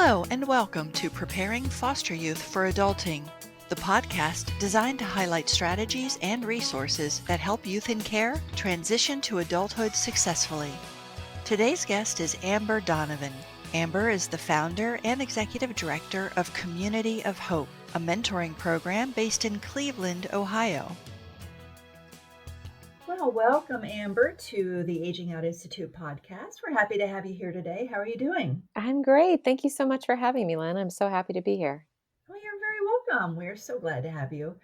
Hello and welcome to Preparing Foster Youth for Adulting, the podcast designed to highlight strategies and resources that help youth in care transition to adulthood successfully. Today's guest is Amber Donovan. Amber is the founder and executive director of Community of Hope, a mentoring program based in Cleveland, Ohio. Well, welcome, Amber, to the Aging Out Institute podcast. We're happy to have you here today. How are you doing? I'm great. Thank you so much for having me, Lynn. I'm so happy to be here. Well, you're very welcome. We're so glad to have you.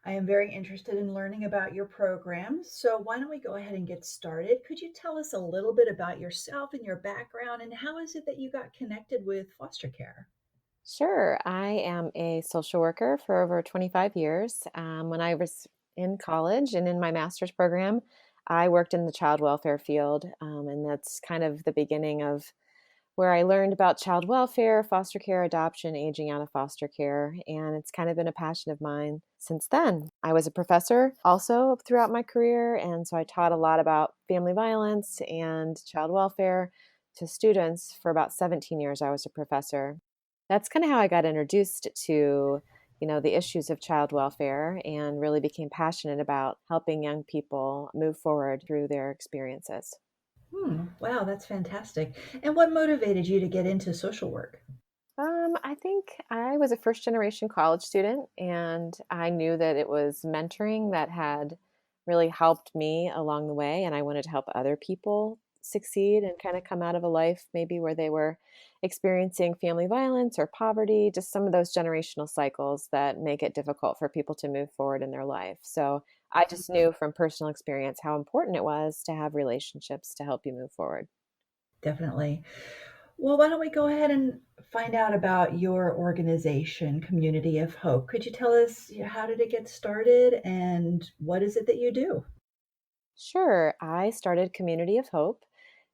I am very interested in learning about your program. So why don't we go ahead and get started? Could you tell us a little bit about yourself and your background, and how is it that you got connected with foster care? Sure. I am a social worker for over 25 years. When I was in college and in my master's program, I worked in the child welfare field, and that's kind of the beginning of where I learned about child welfare, foster care, adoption, aging out of foster care, and it's kind of been a passion of mine since then. I was a professor also throughout my career, and so I taught a lot about family violence and child welfare to students. For about 17 years, I was a professor. That's kind of how I got introduced to the issues of child welfare and really became passionate about helping young people move forward through their experiences. Wow, that's fantastic. And what motivated you to get into social work? I think I was a first generation college student, and I knew that it was mentoring that had really helped me along the way. And I wanted to help other people succeed and kind of come out of a life maybe where they were experiencing family violence or poverty, just some of those generational cycles that make it difficult for people to move forward in their life. So I just knew from personal experience how important it was to have relationships to help you move forward. Definitely. Well, why don't we go ahead and find out about your organization, Community of Hope? Could you tell us, how did it get started and what is it that you do? Sure. I started Community of Hope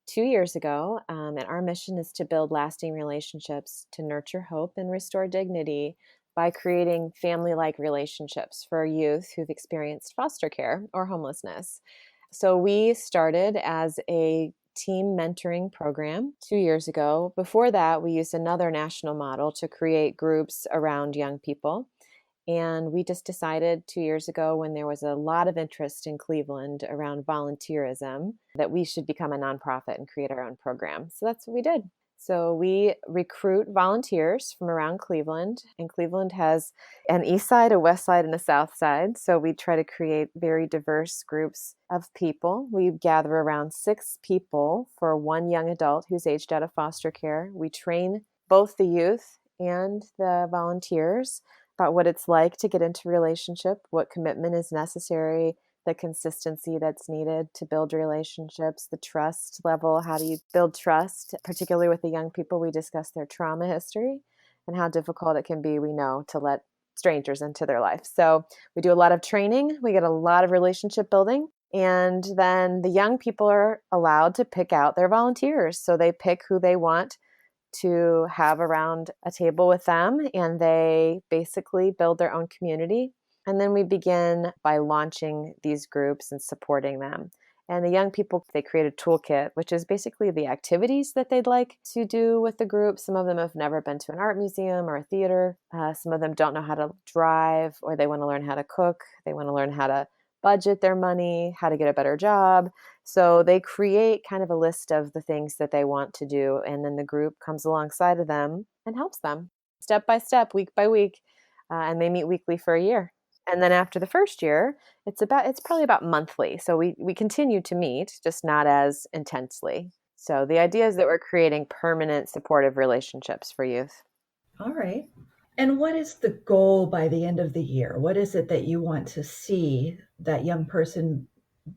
2 years ago, and our mission is to build lasting relationships to nurture hope and restore dignity by creating family like relationships for youth who've experienced foster care or homelessness. So, we started as a team mentoring program 2 years ago. Before that, we used another national model to create groups around young people. And we just decided 2 years ago, when there was a lot of interest in Cleveland around volunteerism, that we should become a nonprofit and create our own program. So that's what we did. So we recruit volunteers from around Cleveland, and Cleveland has an east side, a west side, and a south side. So we try to create very diverse groups of people. We gather around 6 people for one young adult who's aged out of foster care. We train both the youth and the volunteers about what it's like to get into a relationship, what commitment is necessary, the consistency that's needed to build relationships, the trust level. How do you build trust? Particularly with the young people, we discuss their trauma history and how difficult it can be, we know, to let strangers into their life. So we do a lot of training. We get a lot of relationship building. And then the young people are allowed to pick out their volunteers. So they pick who they want to have around a table with them, and they basically build their own community. And then we begin by launching these groups and supporting them. And the young people, they create a toolkit, which is basically the activities that they'd like to do with the group. Some of them have never been to an art museum or a theater. Some of them don't know how to drive, or they want to learn how to cook. They want to learn how to budget their money, how to get a better job. So they create kind of a list of the things that they want to do, and then the group comes alongside of them and helps them step by step, week by week, and they meet weekly for a year. And then after the first year, it's probably about monthly. So we continue to meet, just not as intensely. So the idea is that we're creating permanent supportive relationships for youth. All right. And what is the goal by the end of the year? What is it that you want to see that young person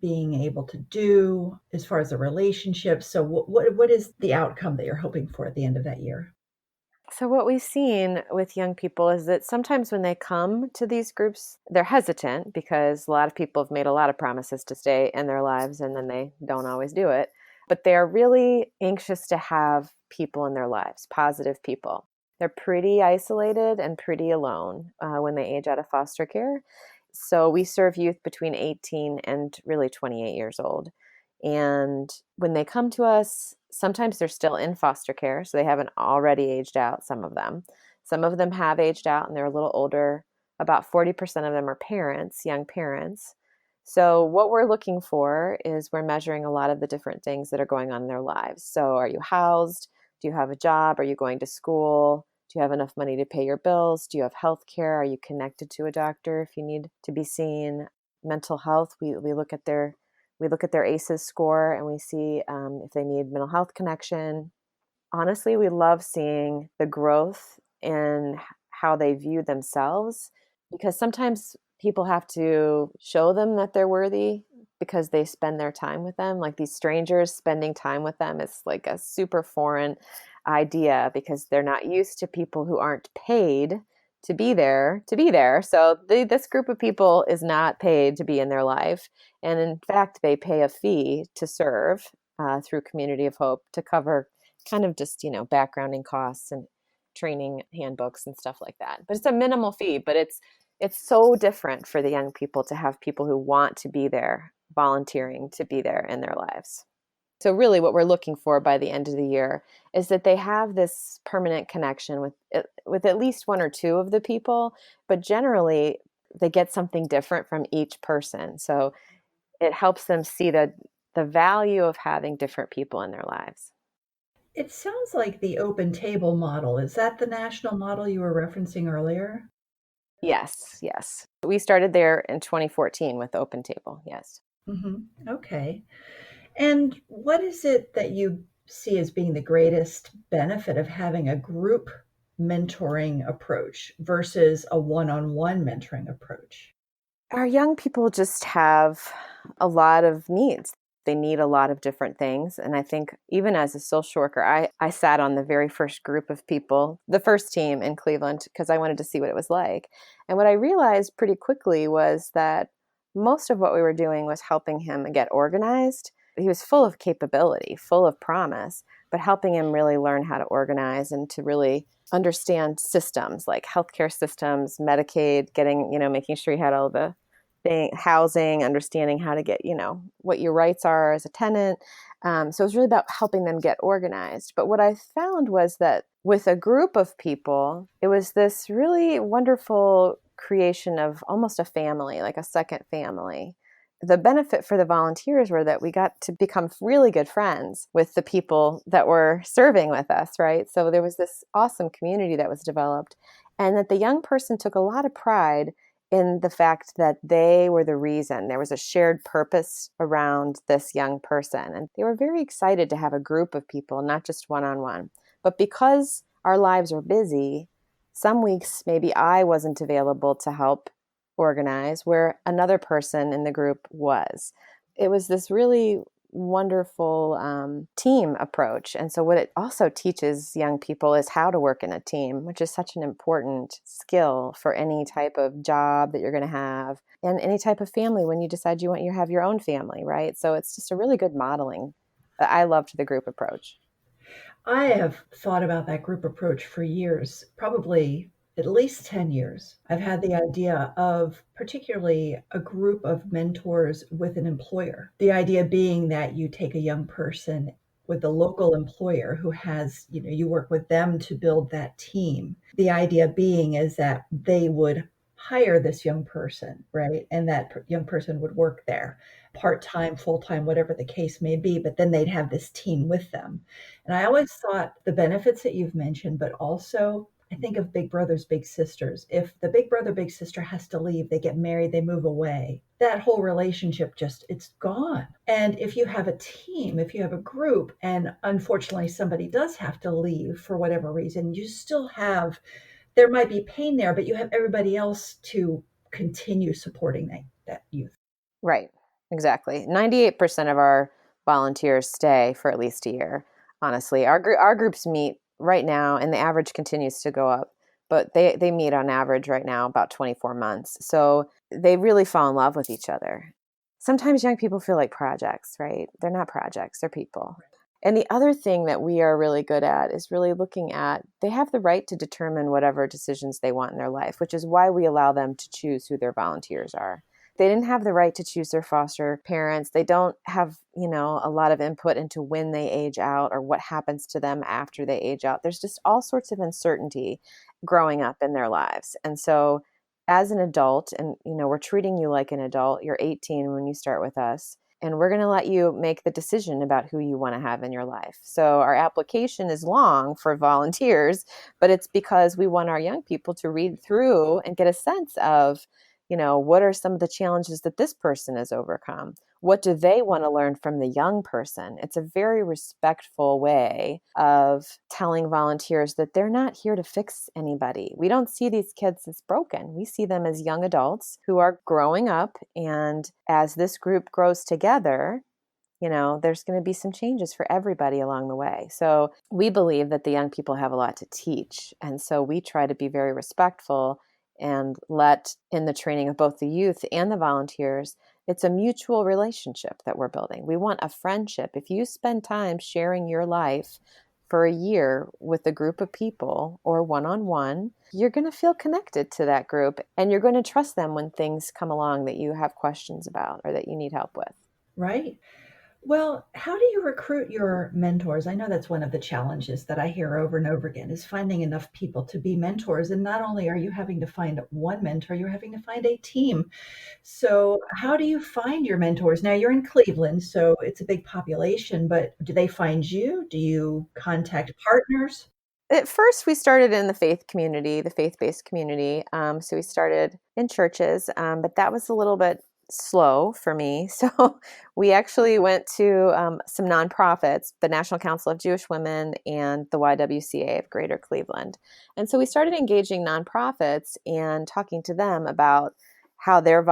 being able to do as far as a relationship? So what is the outcome that you're hoping for at the end of that year? So, what we've seen with young people is that sometimes when they come to these groups, they're hesitant because a lot of people have made a lot of promises to stay in their lives and then they don't always do it. But they're really anxious to have people in their lives, positive people. They're pretty isolated and pretty alone when they age out of foster care. So, we serve youth between 18 and really 28 years old. And when they come to us, Sometimes they're still in foster care, so they haven't already aged out, some of them. Some of them have aged out and they're a little older. About 40% of them are parents, young parents. So what we're looking for is we're measuring a lot of the different things that are going on in their lives. So are you housed? Do you have a job? Are you going to school? Do you have enough money to pay your bills? Do you have health care? Are you connected to a doctor if you need to be seen? Mental health, we look at their ACEs score and we see if they need mental health connection. Honestly, we love seeing the growth in how they view themselves, because sometimes people have to show them that they're worthy because they spend their time with them. Like these strangers spending time with them is like a super foreign idea because they're not used to people who aren't paid to be there. So this group of people is not paid to be in their life. And in fact, they pay a fee to serve through Community of Hope to cover kind of just, backgrounding costs and training handbooks and stuff like that. But it's a minimal fee, but it's so different for the young people to have people who want to be there, volunteering to be there in their lives. So really what we're looking for by the end of the year is that they have this permanent connection with at least one or two of the people, but generally they get something different from each person. So it helps them see the value of having different people in their lives. It sounds like the open table model. Is that the national model you were referencing earlier? Yes, yes. We started there in 2014 with Open Table. Yes. Okay. And what is it that you see as being the greatest benefit of having a group mentoring approach versus a one-on-one mentoring approach? Our young people just have a lot of needs. They need a lot of different things. And I think even as a social worker, I sat on the very first group of people, the first team in Cleveland, because I wanted to see what it was like. And what I realized pretty quickly was that most of what we were doing was helping him get organized. He was full of capability, full of promise, but helping him really learn how to organize and to really understand systems like healthcare systems, Medicaid, making sure he had all the housing, understanding how to get, what your rights are as a tenant. So it was really about helping them get organized. But what I found was that with a group of people, it was this really wonderful creation of almost a family, like a second family. The benefit for the volunteers were that we got to become really good friends with the people that were serving with us, right? So there was this awesome community that was developed, and that the young person took a lot of pride in the fact that they were the reason. There was a shared purpose around this young person. And they were very excited to have a group of people, not just one-on-one. But because our lives are busy, some weeks maybe I wasn't available to help organize where another person in the group was. It was this really wonderful team approach. And so what it also teaches young people is how to work in a team, which is such an important skill for any type of job that you're going to have and any type of family when you decide you want to have your own family, right? So it's just a really good modeling. I loved the group approach. I have thought about that group approach for years, probably at least 10 years. I've had the idea of particularly a group of mentors with an employer. The idea being that you take a young person with a local employer who has, you work with them to build that team. The idea being is that they would hire this young person, right? And that young person would work there part-time, full-time, whatever the case may be, but then they'd have this team with them. And I always thought the benefits that you've mentioned, but also I think of big brothers, big sisters. If the big brother, big sister has to leave, they get married, they move away, that whole relationship it's gone. And if you have a team, if you have a group, and unfortunately somebody does have to leave for whatever reason, you still have, there might be pain there, but you have everybody else to continue supporting that youth. Right. Exactly. 98% of our volunteers stay for at least a year. Honestly, our groups meet right now, and the average continues to go up. But they meet on average right now about 24 months. So they really fall in love with each other. Sometimes young people feel like projects, right? They're not projects, they're people. And the other thing that we are really good at is really looking at, they have the right to determine whatever decisions they want in their life, which is why we allow them to choose who their volunteers are. They didn't have the right to choose their foster parents. They don't have, a lot of input into when they age out or what happens to them after they age out. There's just all sorts of uncertainty growing up in their lives. And so as an adult, and, we're treating you like an adult, you're 18 when you start with us, and we're going to let you make the decision about who you want to have in your life. So our application is long for volunteers, but it's because we want our young people to read through and get a sense of, what are some of the challenges that this person has overcome? What do they want to learn from the young person? It's a very respectful way of telling volunteers that they're not here to fix anybody. We don't see these kids as broken. We see them as young adults who are growing up. And as this group grows together, there's going to be some changes for everybody along the way. So we believe that the young people have a lot to teach. And so we try to be very respectful and let in the training of both the youth and the volunteers, it's a mutual relationship that we're building. We want a friendship. If you spend time sharing your life for a year with a group of people or one-on-one, you're going to feel connected to that group and you're going to trust them when things come along that you have questions about or that you need help with. Right. Well, how do you recruit your mentors? I know that's one of the challenges that I hear over and over again is finding enough people to be mentors. And not only are you having to find one mentor, you're having to find a team. So, how do you find your mentors? Now, you're in Cleveland, so it's a big population, but do they find you? Do you contact partners? At first, we started in the faith community, the faith-based community. So we started in churches, but that was a little bit slow for me. So we actually went to some nonprofits, the National Council of Jewish Women and the YWCA of Greater Cleveland. And so we started engaging nonprofits and talking to them about how their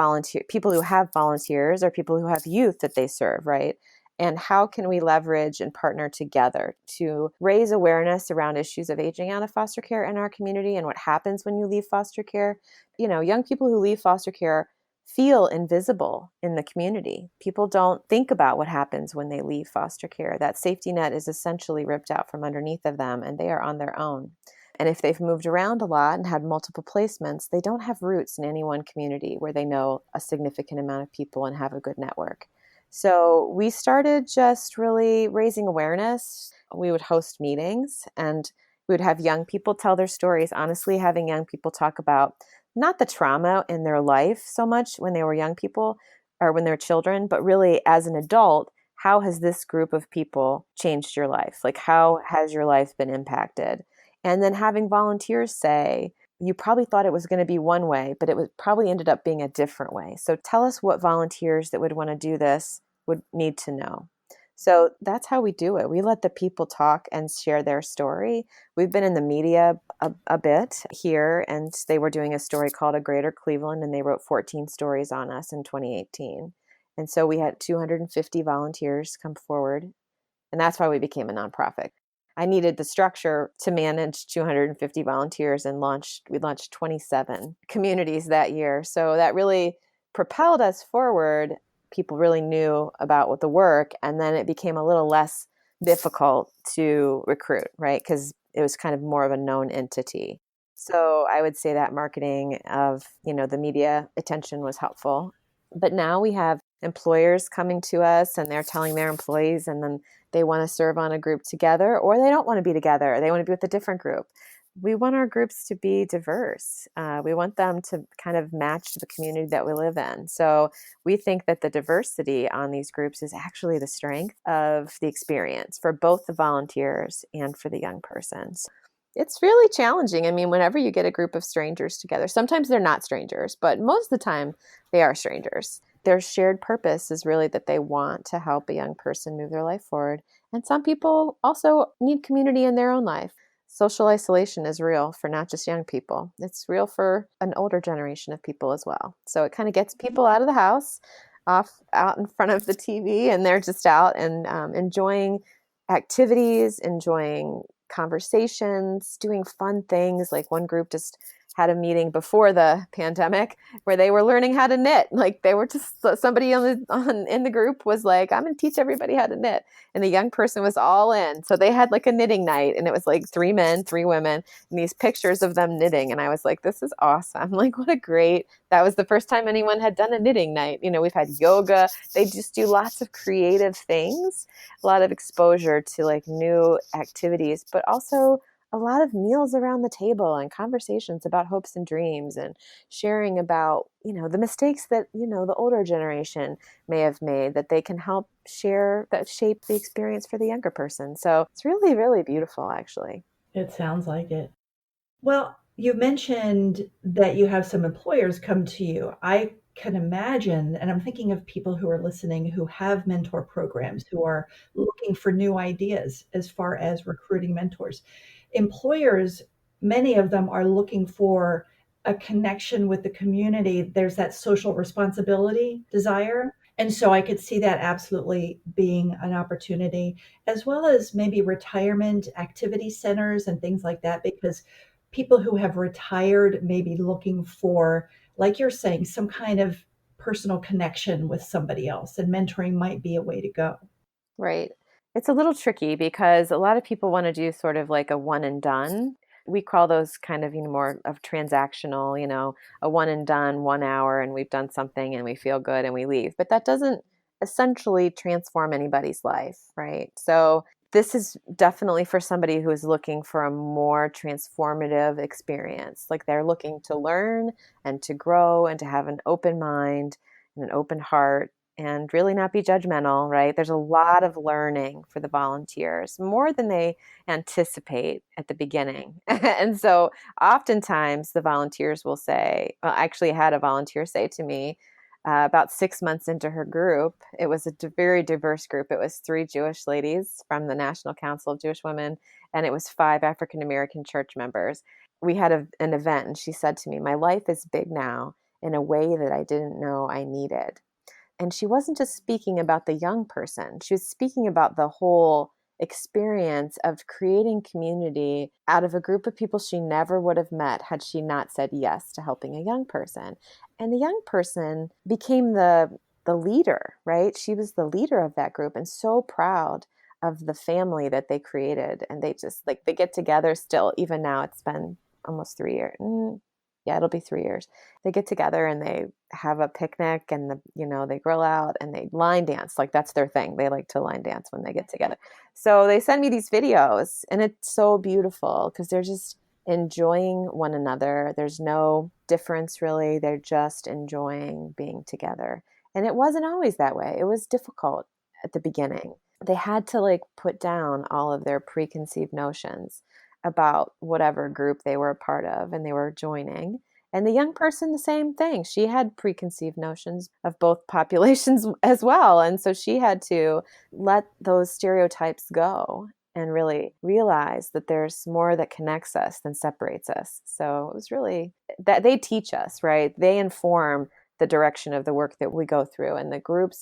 people who have volunteers or people who have youth that they serve, right? And how can we leverage and partner together to raise awareness around issues of aging out of foster care in our community and what happens when you leave foster care? Young people who leave foster care feel invisible in the community. People don't think about what happens when they leave foster care. That safety net is essentially ripped out from underneath of them, and they are on their own. And if they've moved around a lot and had multiple placements, they don't have roots in any one community where they know a significant amount of people and have a good network. So we started just really raising awareness. We would host meetings and we would have young people tell their stories. Honestly, having young people talk about not the trauma in their life so much when they were young people or when they were children, but really as an adult, how has this group of people changed your life? Like, how has your life been impacted? And then having volunteers say, you probably thought it was going to be one way, but it was probably ended up being a different way. So tell us what volunteers that would want to do this would need to know. So that's how we do it. We let the people talk and share their story. We've been in the media a bit here, and they were doing a story called A Greater Cleveland, and they wrote 14 stories on us in 2018. And so we had 250 volunteers come forward, and that's why we became a nonprofit. I needed the structure to manage 250 volunteers and we launched 27 communities that year. So that really propelled us forward. People really knew about what the work, and then it became a little less difficult to recruit, right? Because it was kind of more of a known entity. So I would say that marketing of, the media attention was helpful. But now we have employers coming to us and they're telling their employees, and then they want to serve on a group together, or they don't want to be together. They want to be with a different group. We want our groups to be diverse. We want them to kind of match the community that we live in. So we think that the diversity on these groups is actually the strength of the experience for both the volunteers and for the young persons. It's really challenging. I mean, whenever you get a group of strangers together, sometimes they're not strangers, but most of the time they are strangers. Their shared purpose is really that they want to help a young person move their life forward. And some people also need community in their own life. Social isolation is real for not just young people. It's real for an older generation of people as well. So it kind of gets people out of the house, out in front of the TV, and they're just out and enjoying activities, enjoying conversations, doing fun things. Like one group just had a meeting before the pandemic where they were learning how to knit. Like they were just somebody in the group was like, I'm going to teach everybody how to knit. And the young person was all in. So they had like a knitting night, and it was like 3 men, 3 women, and these pictures of them knitting. And I was like, this is awesome. Like, what a great, that was the first time anyone had done a knitting night. You know, we've had yoga. They just do lots of creative things, a lot of exposure to like new activities, but also a lot of meals around the table and conversations about hopes and dreams and sharing about, you know, the mistakes that, you know, the older generation may have made that they can help share that shape the experience for the younger person. So it's really, really beautiful, actually. It sounds like it. Well, you mentioned that you have some employers come to you. I can imagine, and I'm thinking of people who are listening who have mentor programs, who are looking for new ideas as far as recruiting mentors. Employers, many of them are looking for a connection with the community. There's that social responsibility desire. And so I could see that absolutely being an opportunity, as well as maybe retirement activity centers and things like that, because people who have retired may be looking for, like you're saying, some kind of personal connection with somebody else, and mentoring might be a way to go. Right. It's a little tricky because a lot of people want to do sort of like a one and done. We call those kind of, you know, more of transactional, you know, a one and done 1 hour and we've done something and we feel good and we leave. But that doesn't essentially transform anybody's life, right? So this is definitely for somebody who is looking for a more transformative experience. Like they're looking to learn and to grow and to have an open mind and an open heart and really not be judgmental, right? There's a lot of learning for the volunteers, more than they anticipate at the beginning. And so oftentimes the volunteers will say, well, I actually had a volunteer say to me about 6 months into her group, it was a very diverse group. It was 3 Jewish ladies from the National Council of Jewish Women, and it was 5 African American church members. We had an event, and she said to me, my life is big now in a way that I didn't know I needed. And she wasn't just speaking about the young person, she was speaking about the whole experience of creating community out of a group of people she never would have met had she not said yes to helping a young person. And the young person became the leader, right? She was the leader of that group and so proud of the family that they created. And they just like they get together still, even now it's been almost 3 years. Yeah, it'll be 3 years. They get together and they have a picnic and they grill out and they line dance. Like that's their thing. They like to line dance when they get together. So they send me these videos and it's so beautiful because they're just enjoying one another. There's no difference really. They're just enjoying being together. And it wasn't always that way. It was difficult at the beginning. They had to like put down all of their preconceived notions about whatever group they were a part of and they were joining. And the young person, the same thing. She had preconceived notions of both populations as well. And so she had to let those stereotypes go and really realize that there's more that connects us than separates us. So it was really that they teach us, right? They inform the direction of the work that we go through. And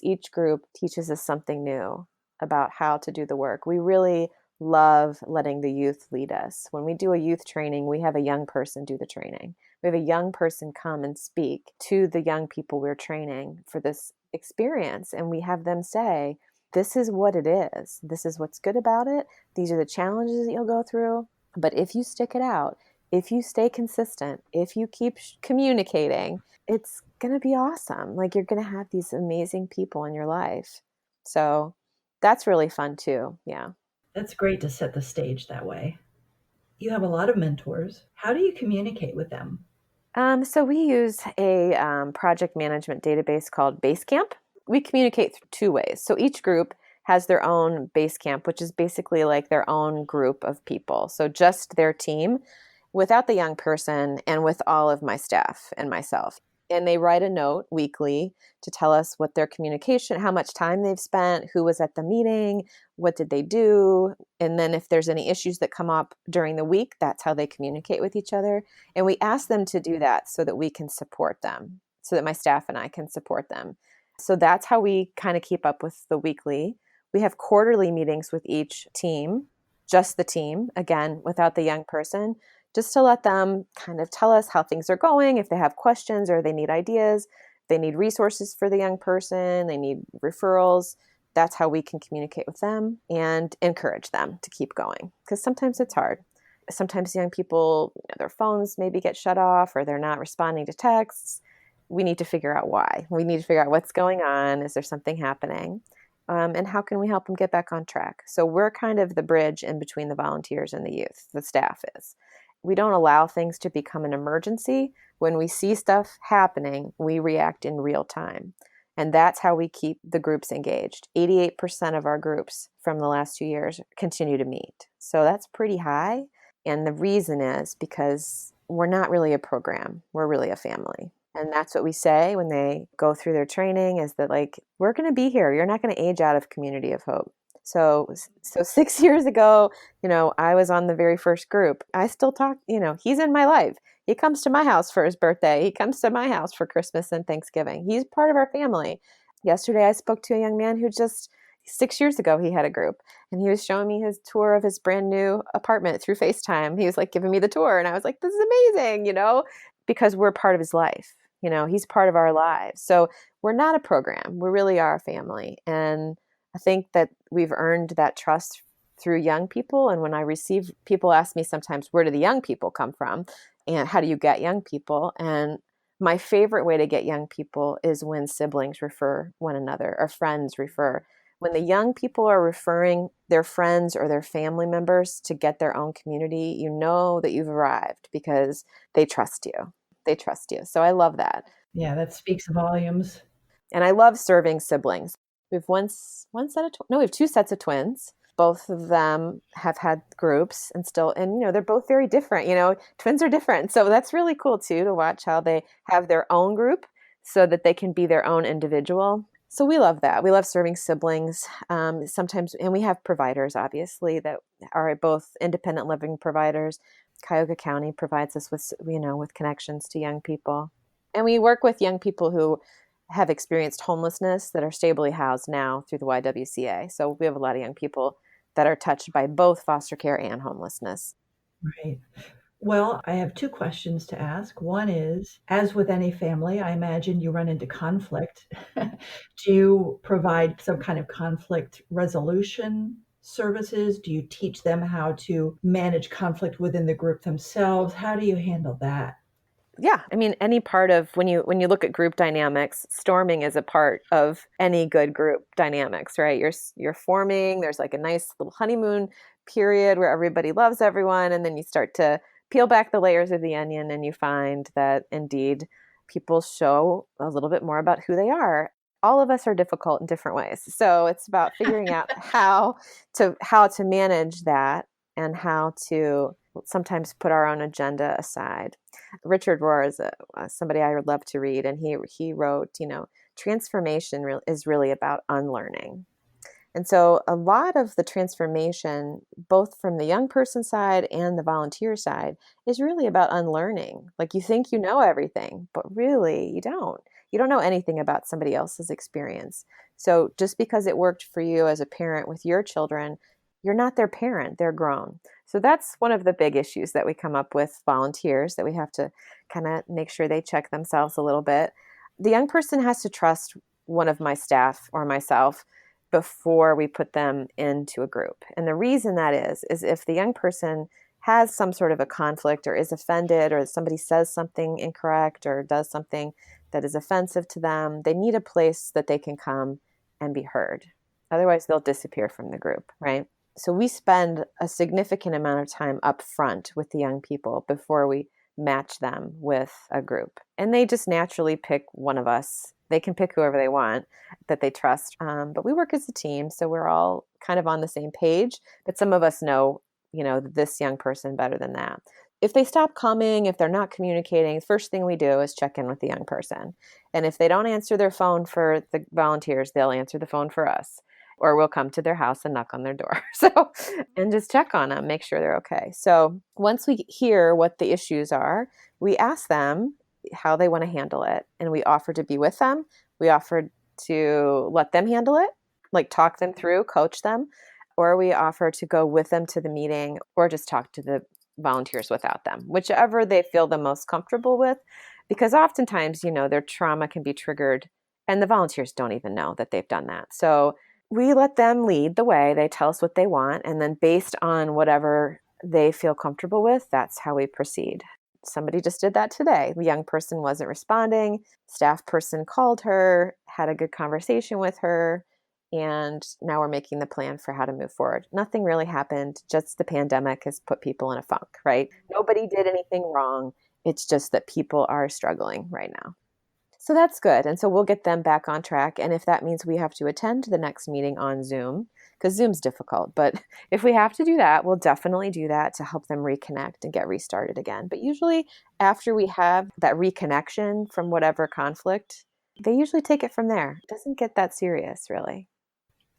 each group teaches us something new about how to do the work. We really love letting the youth lead us. When we do a youth training, we have a young person do the training. We have a young person come and speak to the young people we're training for this experience. And we have them say, this is what it is. This is what's good about it. These are the challenges that you'll go through. But if you stick it out, if you stay consistent, if you keep communicating, it's going to be awesome. Like you're going to have these amazing people in your life. So that's really fun too. Yeah. That's great to set the stage that way. You have a lot of mentors. How do you communicate with them? So we use a project management database called Basecamp. We communicate through 2 ways. So each group has their own Basecamp, which is basically like their own group of people. So just their team without the young person and with all of my staff and myself. And they write a note weekly to tell us what their communication, how much time they've spent, who was at the meeting, what did they do. And then if there's any issues that come up during the week, that's how they communicate with each other. And we ask them to do that so that we can support them, so that my staff and I can support them. So that's how we kind of keep up with the weekly. We have quarterly meetings with each team, just the team, again, without the young person, just to let them kind of tell us how things are going, if they have questions or they need ideas, they need resources for the young person, they need referrals. That's how we can communicate with them and encourage them to keep going, because sometimes it's hard. Sometimes young people, their phones maybe get shut off or they're not responding to texts. We need to figure out why. We need to figure out what's going on. Is there something happening? And how can we help them get back on track? So we're kind of the bridge in between the volunteers and the youth, the staff is. We don't allow things to become an emergency. When we see stuff happening, we react in real time. And that's how we keep the groups engaged. 88% of our groups from the last 2 years continue to meet. So that's pretty high. And the reason is because we're not really a program. We're really a family. And that's what we say when they go through their training, is that, like, we're going to be here. You're not going to age out of Community of Hope. So 6 years ago, I was on the very first group. I still talk, he's in my life. He comes to my house for his birthday. He comes to my house for Christmas and Thanksgiving. He's part of our family. Yesterday, I spoke to a young man who just 6 years ago, he had a group, and he was showing me his tour of his brand new apartment through FaceTime. He was like giving me the tour, and I was like, this is amazing, because we're part of his life. He's part of our lives. So we're not a program. We really are a family. And I think that we've earned that trust through young people. And when I receive, people ask me sometimes, where do the young people come from? And how do you get young people? And my favorite way to get young people is when siblings refer one another or friends refer. When the young people are referring their friends or their family members to get their own community, you know that you've arrived because they trust you. They trust you. So I love that. Yeah, that speaks volumes. And I love serving siblings. We have we have two sets of twins. Both of them have had groups and they're both very different. Twins are different. So that's really cool too, to watch how they have their own group so that they can be their own individual. So we love that. We love serving siblings sometimes. And we have providers, obviously, that are both independent living providers. Cuyahoga County provides us with connections to young people. And we work with young people who have experienced homelessness that are stably housed now through the YWCA. So we have a lot of young people that are touched by both foster care and homelessness. Right. Well, I have two questions to ask. One is, as with any family, I imagine you run into conflict. Do you provide some kind of conflict resolution services? Do you teach them how to manage conflict within the group themselves? How do you handle that? Yeah, I mean, any part of when you look at group dynamics, storming is a part of any good group dynamics, right? You're forming. There's like a nice little honeymoon period where everybody loves everyone, and then you start to peel back the layers of the onion, and you find that indeed people show a little bit more about who they are. All of us are difficult in different ways, so it's about figuring out how to manage that and how to sometimes put our own agenda aside. Richard Rohr is somebody I would love to read, and he wrote, transformation is really about unlearning. And so a lot of the transformation, both from the young person side and the volunteer side, is really about unlearning. Like, you think you know everything, but really you don't. You don't know anything about somebody else's experience. So just because it worked for you as a parent with your children, you're not their parent, they're grown. So that's one of the big issues that we come up with volunteers, that we have to kind of make sure they check themselves a little bit. The young person has to trust one of my staff or myself before we put them into a group. And the reason that is if the young person has some sort of a conflict or is offended, or somebody says something incorrect or does something that is offensive to them, they need a place that they can come and be heard. Otherwise, they'll disappear from the group, right? So we spend a significant amount of time up front with the young people before we match them with a group. And they just naturally pick one of us. They can pick whoever they want that they trust. But we work as a team, so we're all kind of on the same page. But some of us know, this young person better than that. If they stop coming, if they're not communicating, the first thing we do is check in with the young person. And if they don't answer their phone for the volunteers, they'll answer the phone for us. Or we'll come to their house and knock on their door. And just check on them, make sure they're okay. So once we hear what the issues are, we ask them how they want to handle it. And we offer to be with them. We offer to let them handle it, like talk them through, coach them, or we offer to go with them to the meeting or just talk to volunteers without them, whichever they feel the most comfortable with, because oftentimes, their trauma can be triggered and the volunteers don't even know that they've done that. So we let them lead the way. They tell us what they want. And then based on whatever they feel comfortable with, that's how we proceed. Somebody just did that today. The young person wasn't responding. Staff person called her, had a good conversation with her, and now we're making the plan for how to move forward. Nothing really happened. Just the pandemic has put people in a funk, right? Nobody did anything wrong. It's just that people are struggling right now. So that's good. And so we'll get them back on track. And if that means we have to attend the next meeting on Zoom, because Zoom's difficult, but if we have to do that, we'll definitely do that to help them reconnect and get restarted again. But usually after we have that reconnection from whatever conflict, they usually take it from there. It doesn't get that serious, really.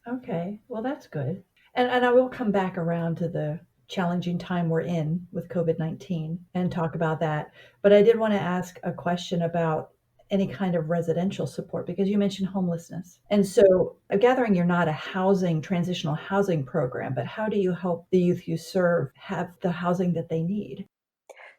Okay, well, that's good. And I will come back around to the challenging time we're in with COVID-19 and talk about that. But I did want to ask a question about any kind of residential support because you mentioned homelessness. And so I'm gathering you're not a transitional housing program, but how do you help the youth you serve have the housing that they need?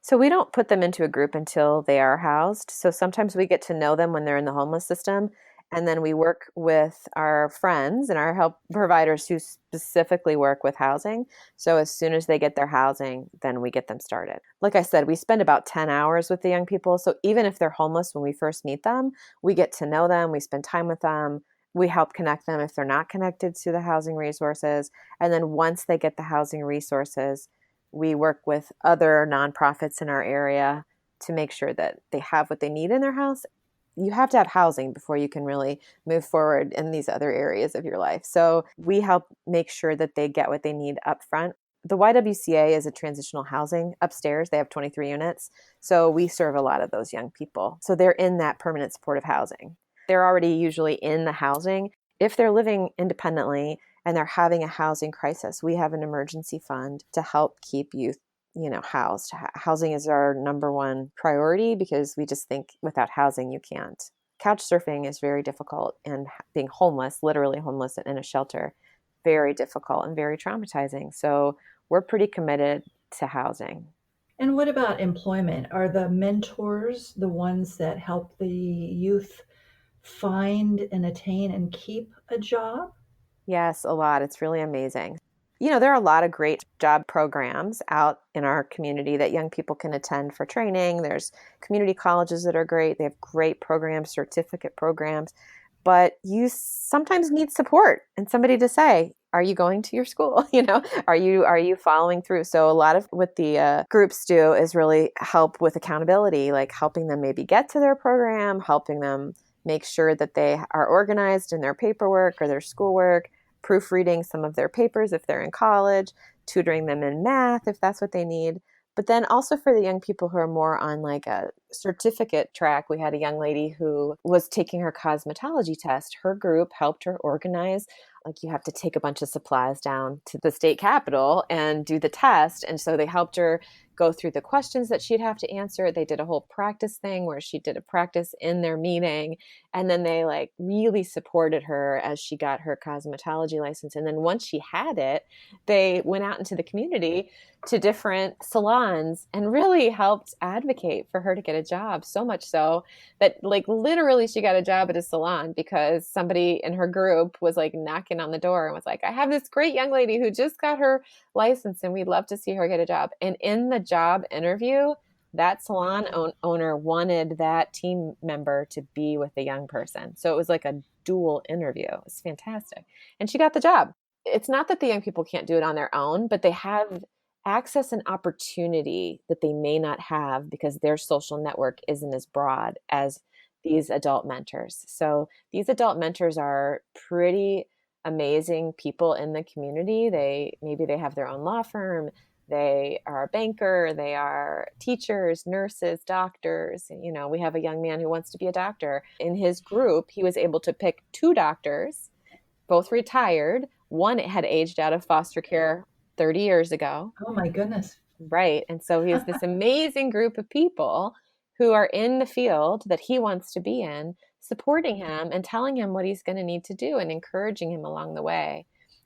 So we don't put them into a group until they are housed. So sometimes we get to know them when they're in the homeless system. And then we work with our friends and our help providers who specifically work with housing. So as soon as they get their housing, then we get them started. Like I said, we spend about 10 hours with the young people. So even if they're homeless when we first meet them, we get to know them, we spend time with them. We help connect them if they're not connected to the housing resources. And then once they get the housing resources, we work with other nonprofits in our area to make sure that they have what they need in their house. You have to have housing before you can really move forward in these other areas of your life. So we help make sure that they get what they need up front. The YWCA is a transitional housing upstairs. They have 23 units. So we serve a lot of those young people. So they're in that permanent supportive housing. They're already usually in the housing. If they're living independently and they're having a housing crisis, we have an emergency fund to help keep youth housed. Housing is our number one priority because we just think without housing, you can't. Couch surfing is very difficult, and being homeless, literally homeless in a shelter, very difficult and very traumatizing. So we're pretty committed to housing. And what about employment? Are the mentors the ones that help the youth find and attain and keep a job? Yes, a lot. It's really amazing. There are a lot of great job programs out in our community that young people can attend for training. There's community colleges that are great. They have great programs, certificate programs, but you sometimes need support and somebody to say, are you going to your school? Are you following through? So a lot of what the groups do is really help with accountability, like helping them maybe get to their program, helping them make sure that they are organized in their paperwork or their schoolwork, proofreading some of their papers if they're in college, tutoring them in math if that's what they need. But then also for the young people who are more on like a certificate track, we had a young lady who was taking her cosmetology test. Her group helped her organize. Like you have to take a bunch of supplies down to the state capitol and do the test. And so they helped her go through the questions that she'd have to answer. They did a whole practice thing where she did a practice in their meeting. And then they like really supported her as she got her cosmetology license. And then once she had it, they went out into the community to different salons and really helped advocate for her to get a job. So much so that like literally she got a job at a salon because somebody in her group was like knocking on the door and was like, I have this great young lady who just got her license and we'd love to see her get a job. And in the job interview, that salon owner wanted that team member to be with the young person. So it was like a dual interview. It was fantastic. And she got the job. It's not that the young people can't do it on their own, but they have access and opportunity that they may not have because their social network isn't as broad as these adult mentors. So these adult mentors are pretty amazing people in the community. Maybe they have their own law firm. They are a banker. They are teachers, nurses, doctors. We have a young man who wants to be a doctor. In his group, he was able to pick two doctors, both retired. One had aged out of foster care 30 years ago. Oh my goodness. Right. And so he has this amazing group of people who are in the field that he wants to be in, supporting him and telling him what he's going to need to do and encouraging him along the way.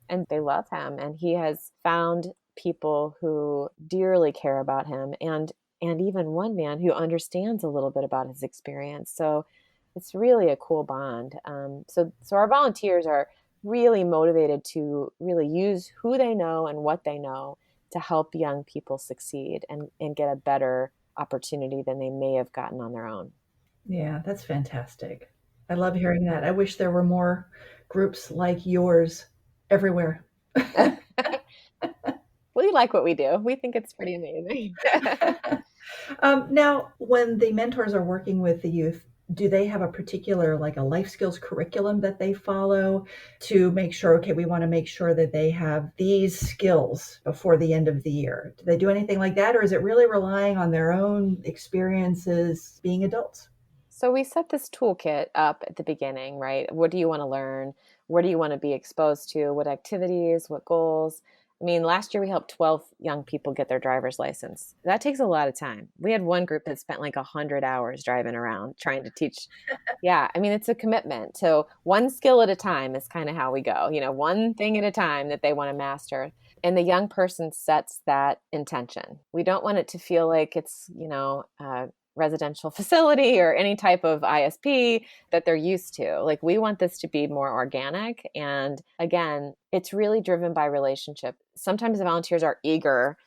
And they love him. And he has found people who dearly care about him, and even one man who understands a little bit about his experience. So it's really a cool bond. So our volunteers are really motivated to really use who they know and what they know to help young people succeed and get a better opportunity than they may have gotten on their own. Yeah, that's fantastic. I love hearing that. I wish there were more groups like yours everywhere. We like what we do. We think it's pretty amazing. Now, when the mentors are working with the youth, do they have a particular, like a life skills curriculum that they follow to make sure, okay, we want to make sure that they have these skills before the end of the year? Do they do anything like that, or is it really relying on their own experiences being adults? So we set this toolkit up at the beginning, right? What do you want to learn? Where do you want to be exposed to? What activities? What goals? I mean, last year we helped 12 young people get their driver's license. That takes a lot of time. We had one group that spent like 100 hours driving around trying to teach. Yeah, I mean, it's a commitment. So one skill at a time is kind of how we go, one thing at a time that they want to master. And the young person sets that intention. We don't want it to feel like it's, residential facility or any type of ISP that they're used to. Like, we want this to be more organic. And again, it's really driven by relationship. Sometimes the volunteers are eager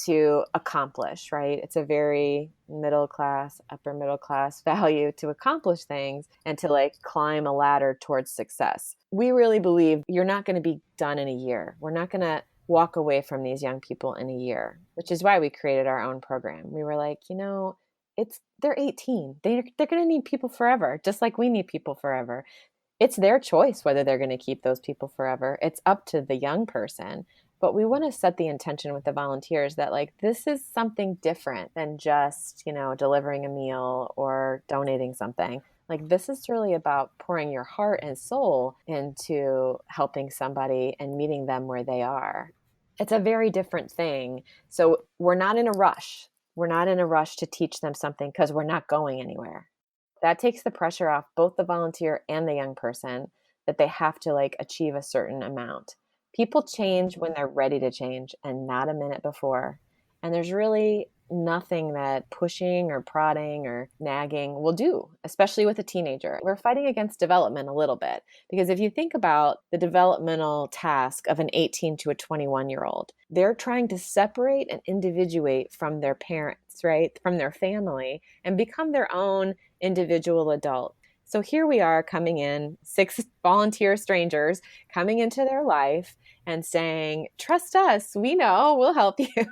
to accomplish, right? It's a very middle class, upper middle class value to accomplish things and to like climb a ladder towards success. We really believe you're not going to be done in a year. We're not going to walk away from these young people in a year, which is why we created our own program. We were like, they're 18. They're going to need people forever, just like we need people forever. It's their choice whether they're going to keep those people forever. It's up to the young person. But we want to set the intention with the volunteers that like this is something different than just, delivering a meal or donating something. Like, this is really about pouring your heart and soul into helping somebody and meeting them where they are. It's a very different thing. So we're not in a rush. We're not in a rush to teach them something because we're not going anywhere. That takes the pressure off both the volunteer and the young person that they have to like achieve a certain amount. People change when they're ready to change and not a minute before. And there's really nothing that pushing or prodding or nagging will do, especially with a teenager. We're fighting against development a little bit because if you think about the developmental task of an 18 to a 21-year-old, they're trying to separate and individuate from their parents, right? From their family and become their own individual adult. So here we are coming in, 6 volunteer strangers coming into their life and saying, trust us, we know, we'll help you.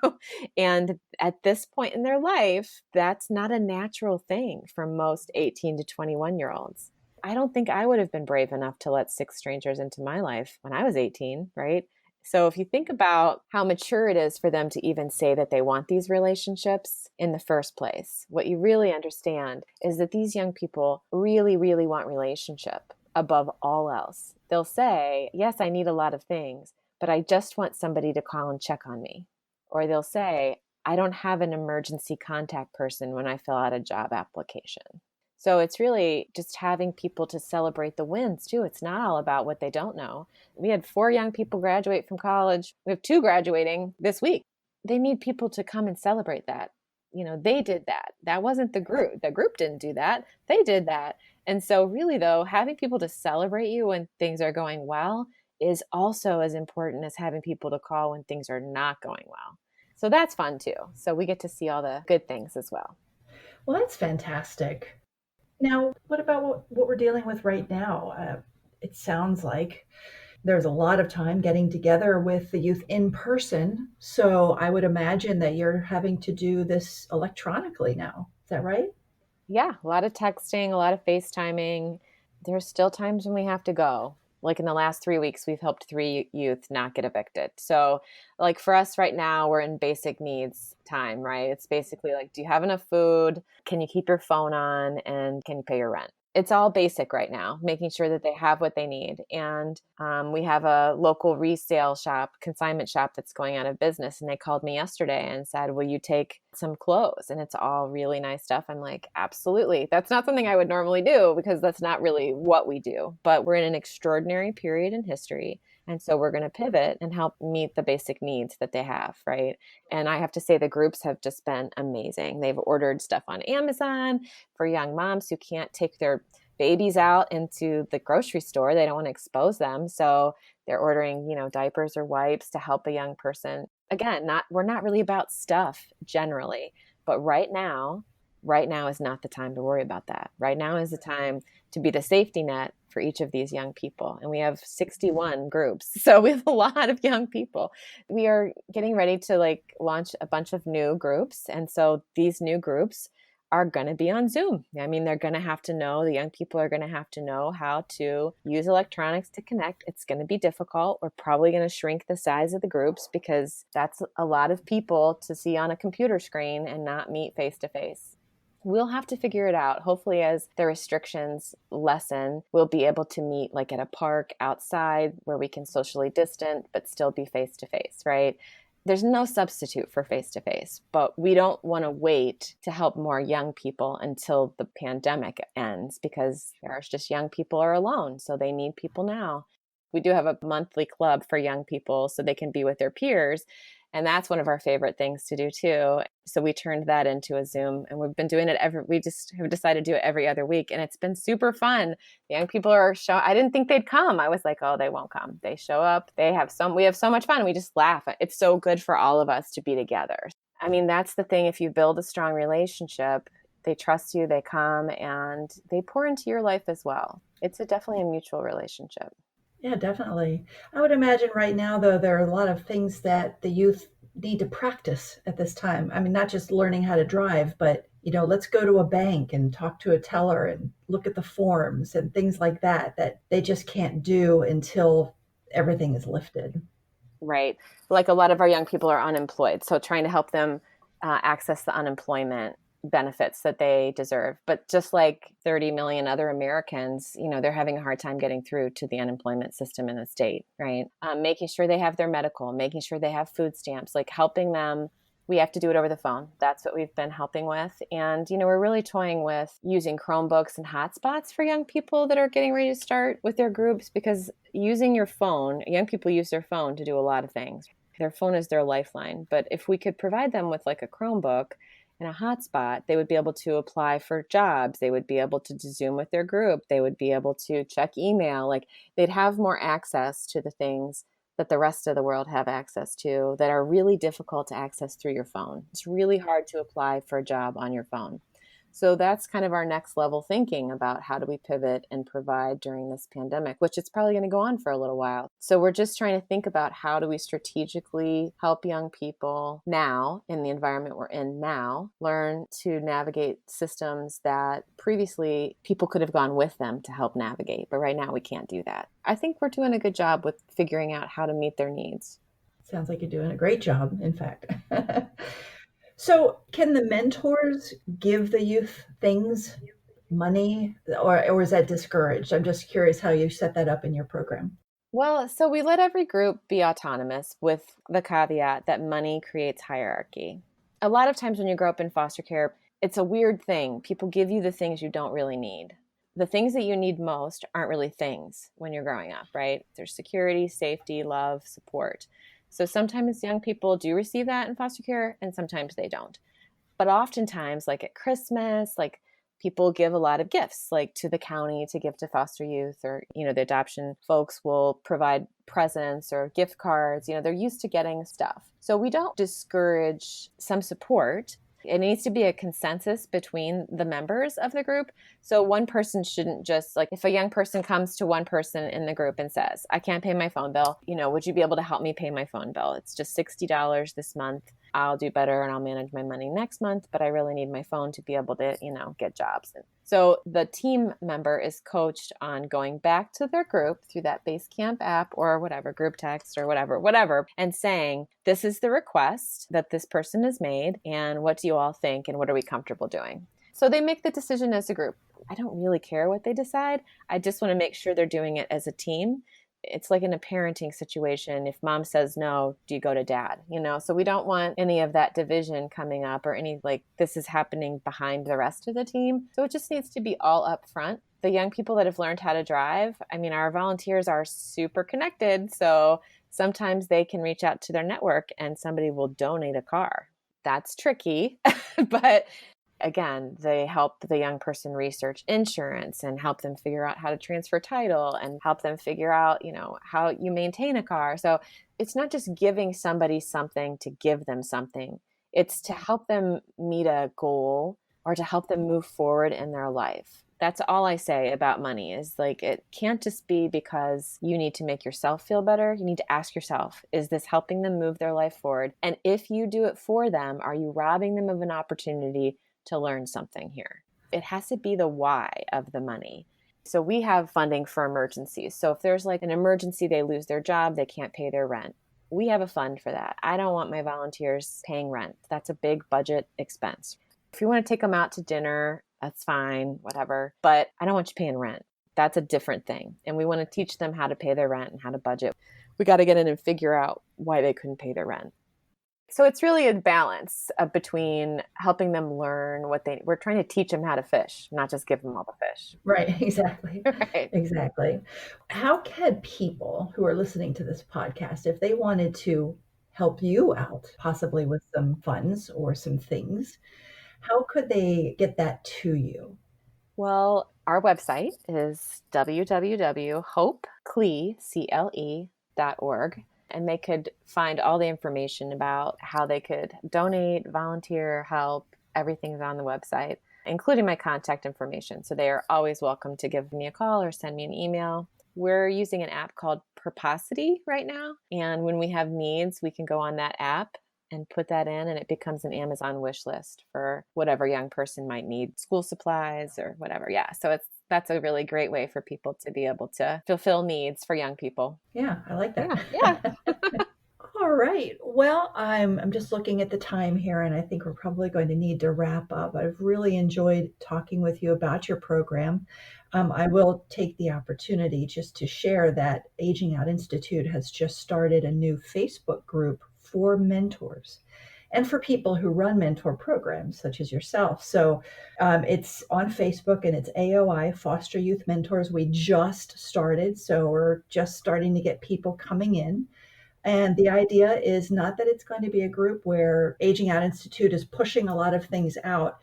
And at this point in their life, that's not a natural thing for most 18 to 21-year-olds. I don't think I would have been brave enough to let 6 strangers into my life when I was 18, right? So if you think about how mature it is for them to even say that they want these relationships in the first place, what you really understand is that these young people really, really want relationship above all else. They'll say, yes, I need a lot of things, but I just want somebody to call and check on me. Or they'll say, I don't have an emergency contact person when I fill out a job application. So it's really just having people to celebrate the wins too. It's not all about what they don't know. We had 4 young people graduate from college. We have 2 graduating this week. They need people to come and celebrate that. They did that. That wasn't the group. The group didn't do that. They did that. And so really though, having people to celebrate you when things are going well is also as important as having people to call when things are not going well. So that's fun too. So we get to see all the good things as well. Well, that's fantastic. Now, what about what we're dealing with right now? It sounds like there's a lot of time getting together with the youth in person. So I would imagine that you're having to do this electronically now. Is that right? Yeah, a lot of texting, a lot of FaceTiming. There's still times when we have to go. Like in the last 3 weeks, we've helped 3 youth not get evicted. So, like for us right now, we're in basic needs time, right? It's basically like, do you have enough food? Can you keep your phone on? And can you pay your rent? It's all basic right now, making sure that they have what they need. And we have a local resale shop, consignment shop that's going out of business. And they called me yesterday and said, will you take some clothes? And it's all really nice stuff. I'm like, absolutely. That's not something I would normally do because that's not really what we do. But we're in an extraordinary period in history And so we're going to pivot and help meet the basic needs that they have, right? And I have to say the groups have just been amazing. They've ordered stuff on Amazon for young moms who can't take their babies out into the grocery store. They don't want to expose them. So they're ordering, diapers or wipes to help a young person. Again, we're not really about stuff generally, but right now is not the time to worry about that. Right now is the time to be the safety net for each of these young people. And we have 61 groups. So we have a lot of young people. We are getting ready to launch a bunch of new groups. And so these new groups are going to be on Zoom. I mean, they're going to have to know, the young people are going to have to know how to use electronics to connect. It's going to be difficult. We're probably going to shrink the size of the groups because that's a lot of people to see on a computer screen and not meet face to face. We'll have to figure it out. Hopefully, as the restrictions lessen, we'll be able to meet at a park outside where we can socially distant, but still be face to face, right? There's no substitute for face to face, but we don't want to wait to help more young people until the pandemic ends because there's just young people are alone. So they need people now. We do have a monthly club for young people so they can be with their peers. And that's one of our favorite things to do too. So we turned that into a Zoom and we've been doing it we just have decided to do it every other week. And it's been super fun. The young people I didn't think they'd come. I was like, oh, they won't come. They show up. We have so much fun. We just laugh. It's so good for all of us to be together. I mean, that's the thing. If you build a strong relationship, they trust you, they come, and they pour into your life as well. It's definitely a mutual relationship. Yeah, definitely. I would imagine right now, though, there are a lot of things that the youth need to practice at this time. I mean, not just learning how to drive, but, let's go to a bank and talk to a teller and look at the forms and things like that, that they just can't do until everything is lifted. Right. Like a lot of our young people are unemployed. So trying to help them access the unemployment benefits that they deserve. But just like 30 million other Americans, they're having a hard time getting through to the unemployment system in the state, right? Making sure they have their medical, making sure they have food stamps, helping them. We have to do it over the phone. That's what we've been helping with. And, we're really toying with using Chromebooks and hotspots for young people that are getting ready to start with their groups because using your phone, young people use their phone to do a lot of things. Their phone is their lifeline. But if we could provide them with a Chromebook and a hotspot, they would be able to apply for jobs. They would be able to Zoom with their group. They would be able to check email. They'd have more access to the things that the rest of the world have access to that are really difficult to access through your phone. It's really hard to apply for a job on your phone. So that's kind of our next level thinking about how do we pivot and provide during this pandemic, which it's probably going to go on for a little while. So we're just trying to think about how do we strategically help young people now in the environment we're in now learn to navigate systems that previously people could have gone with them to help navigate. But right now we can't do that. I think we're doing a good job with figuring out how to meet their needs. Sounds like you're doing a great job, in fact. So, can the mentors give the youth things, money, or is that discouraged? I'm just curious how you set that up in your program. Well, so we let every group be autonomous with the caveat that money creates hierarchy. A lot of times when you grow up in foster care, it's a weird thing. People give you the things you don't really need. The things that you need most aren't really things when you're growing up, right? There's security, safety, love, support. So sometimes young people do receive that in foster care and sometimes they don't. But oftentimes, at Christmas, people give a lot of gifts, to the county to give to foster youth, or, the adoption folks will provide presents or gift cards. They're used to getting stuff. So we don't discourage some support. It needs to be a consensus between the members of the group. So one person shouldn't just if a young person comes to one person in the group and says, I can't pay my phone bill, would you be able to help me pay my phone bill? It's just $60 this month. I'll do better and I'll manage my money next month, but I really need my phone to be able to, get jobs. So the team member is coached on going back to their group through that Basecamp app or whatever, group text or whatever, and saying, this is the request that this person has made and what do you all think and what are we comfortable doing? So they make the decision as a group. I don't really care what they decide. I just want to make sure they're doing it as a team. It's like in a parenting situation. If mom says no, do you go to dad? So we don't want any of that division coming up or any this is happening behind the rest of the team. So it just needs to be all up front the young people that have learned how to drive, I mean, our volunteers are super connected. So sometimes they can reach out to their network and somebody will donate a car. That's tricky, but again, they help the young person research insurance and help them figure out how to transfer title and help them figure out, how you maintain a car. So it's not just giving somebody something to give them something. It's to help them meet a goal or to help them move forward in their life. That's all I say about money is like, it can't just be because you need to make yourself feel better. You need to ask yourself, is this helping them move their life forward? And if you do it for them, are you robbing them of an opportunity to learn something here? It has to be the why of the money. So we have funding for emergencies. So if there's like an emergency, they lose their job, they can't pay their rent. We have a fund for that. I don't want my volunteers paying rent. That's a big budget expense. If you want to take them out to dinner, that's fine, whatever. But I don't want you paying rent. That's a different thing. And we want to teach them how to pay their rent and how to budget. We got to get in and figure out why they couldn't pay their rent. So it's really a balance between helping them learn we're trying to teach them how to fish, not just give them all the fish. Right, exactly. Right. Exactly. How can people who are listening to this podcast, if they wanted to help you out, possibly with some funds or some things, how could they get that to you? Well, our website is www.hopecle.org. And they could find all the information about how they could donate, volunteer, help. Everything's on the website, including my contact information. So they are always welcome to give me a call or send me an email. We're using an app called Purposity right now. And when we have needs, we can go on that app and put that in, and it becomes an Amazon wish list for whatever young person might need, school supplies or whatever. Yeah. So that's a really great way for people to be able to fulfill needs for young people. Yeah, I like that. Yeah. All right. Well, I'm just looking at the time here, and I think we're probably going to need to wrap up. I've really enjoyed talking with you about your program. I will take the opportunity just to share that Aging Out Institute has just started a new Facebook group for mentors and for people who run mentor programs such as yourself. So it's on Facebook, and it's AOI, Foster Youth Mentors. We just started, so we're just starting to get people coming in. And the idea is not that it's going to be a group where Aging Out Institute is pushing a lot of things out.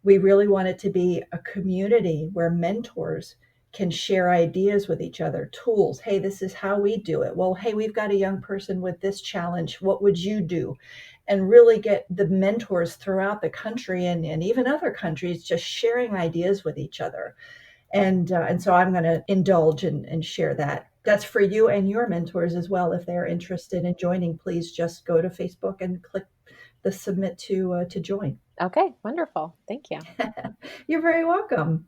We really want it to be a community where mentors can share ideas with each other, tools. Hey, this is how we do it. Well, hey, we've got a young person with this challenge. What would you do? And really get the mentors throughout the country and even other countries just sharing ideas with each other. And so I'm going to indulge and share that. That's for you and your mentors as well. If they're interested in joining, please just go to Facebook and click the submit to join. Okay, wonderful. Thank you. You're very welcome.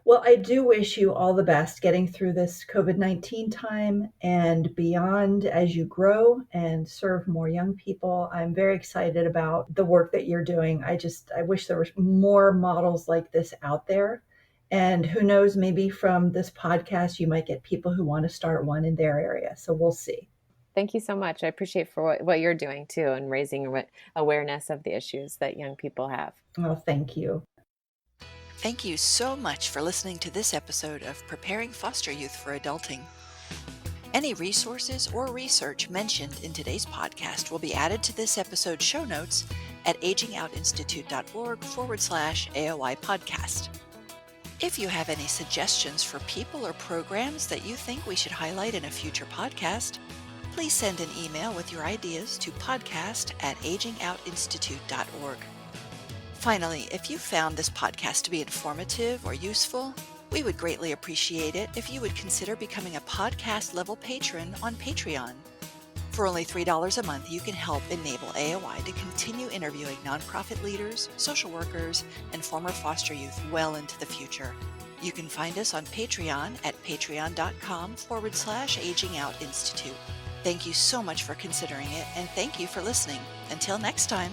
Well, I do wish you all the best getting through this COVID-19 time and beyond as you grow and serve more young people. I'm very excited about the work that you're doing. I wish there were more models like this out there. And who knows, maybe from this podcast, you might get people who want to start one in their area. So we'll see. Thank you so much. I appreciate for what you're doing too, and raising awareness of the issues that young people have. Well, thank you. Thank you so much for listening to this episode of Preparing Foster Youth for Adulting. Any resources or research mentioned in today's podcast will be added to this episode's show notes at agingoutinstitute.org/AOI podcast. If you have any suggestions for people or programs that you think we should highlight in a future podcast, please send an email with your ideas to podcast@agingoutinstitute.org. Finally, if you found this podcast to be informative or useful, we would greatly appreciate it if you would consider becoming a podcast-level patron on Patreon. For only $3 a month, you can help enable AOI to continue interviewing nonprofit leaders, social workers, and former foster youth well into the future. You can find us on Patreon at patreon.com/agingoutinstitute. Thank you so much for considering it, and thank you for listening. Until next time.